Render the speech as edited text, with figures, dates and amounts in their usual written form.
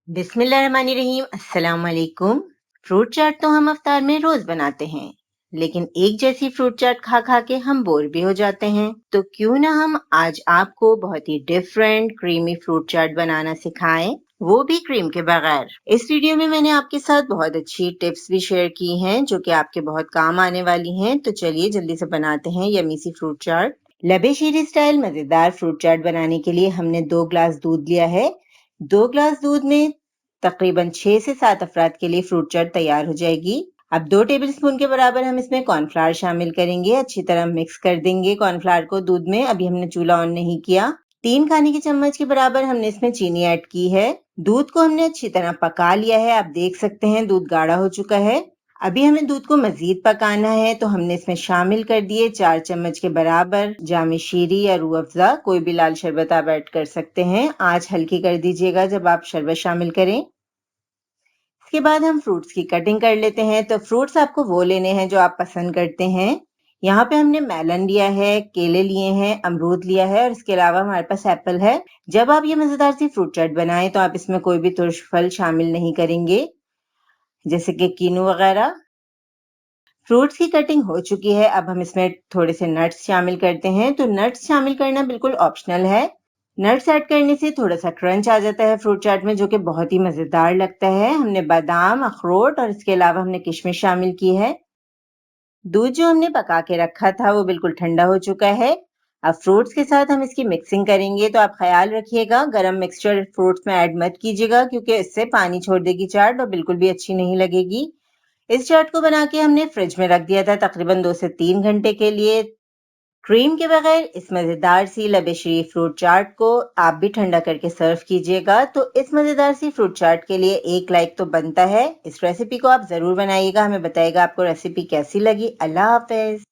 बिस्मिल्लाहिर्रहमानिर्रहीम। अस्सलाम वालेकुम। फ्रूट चाट तो हम अफ्तार में रोज बनाते हैं, लेकिन एक जैसी फ्रूट चाट खा खा के हम बोर भी हो जाते हैं। तो क्यों ना हम आज आपको बहुत ही डिफरेंट क्रीमी फ्रूट चाट बनाना सिखाएं, वो भी क्रीम के बगैर। इस वीडियो में मैंने आपके साथ बहुत अच्छी टिप्स भी शेयर की हैं जो कि आपके बहुत काम आने वाली हैं। तो चलिए जल्दी से बनाते हैं यमी सी फ्रूट चाट। लबे शीरी स्टाइल मजेदार फ्रूट चाट बनाने के लिए हमने 2 ग्लास दूध लिया है। 2 ग्लास दूध में तकरीबन 6 से 7 अफराद के लिए फ्रूट चाट तैयार हो जाएगी। अब 2 टेबलस्पून के बराबर हम इसमें कॉर्नफ्लावर शामिल करेंगे। अच्छी तरह मिक्स कर देंगे कॉर्नफ्लावर को दूध में। अभी हमने चूल्हा ऑन नहीं किया। 3 खाने की चम्मच के बराबर हमने इसमें चीनी ऐड की है। दूध को हमने अच्छी तरह पका लिया है। आप देख सकते हैं दूध गाढ़ा हो चुका है। अभी हमें दूध को मजीद पकाना है, तो हमने इसमें शामिल कर दिए 4 चम्मच के बराबर जामे शीरी या रूह अफ़ज़ा। कोई भी लाल शरबत आप ऐड कर सकते हैं। आंच हल्की कर दीजिएगा जब आप शरबत शामिल करें। इसके बाद हम फ्रूट्स की कटिंग कर लेते हैं। तो फ्रूट्स आपको वो लेने हैं जो आप पसंद करते हैं। यहाँ पे हमने मेलन लिया है, केले लिए हैं, अमरूद लिया है और इसके अलावा हमारे पास एप्पल है। जब आप ये मजेदार सी फ्रूट चाट बनाएं तो आप इसमें कोई भी तुर्श फल शामिल नहीं करेंगे, जैसे कि कीनू वगैरह। फ्रूट्स की कटिंग हो चुकी है। अब हम इसमें थोड़े से नट्स शामिल करते हैं। तो नट्स शामिल करना बिल्कुल ऑप्शनल है। नट्स ऐड करने से थोड़ा सा क्रंच आ जाता है फ्रूट चाट में, जो कि बहुत ही मजेदार लगता है। हमने बादाम, अखरोट और इसके अलावा हमने किशमिश शामिल की है। दूध जो हमने पका के रखा था वो बिल्कुल ठंडा हो चुका है। अब फ्रूट्स के साथ हम इसकी मिक्सिंग करेंगे। तो आप ख्याल रखिएगा गरम मिक्सचर फ्रूट्स में ऐड मत कीजिएगा, क्योंकि इससे पानी छोड़ देगी चाट और बिल्कुल भी अच्छी नहीं लगेगी। इस चाट को बना के हमने फ्रिज में रख दिया था तकरीबन 2 से 3 घंटे के लिए। क्रीम के बगैर इस मजेदार सी लबेशरी फ्रूट चाट को आप भी ठंडा करके सर्व कीजिएगा। तो इस मजेदार सी फ्रूट चाट के लिए एक लाइक तो बनता है। इस रेसिपी को आप जरूर बनाइएगा, हमें बताइएगा आपको रेसिपी कैसी लगी। अल्लाह हाफिज।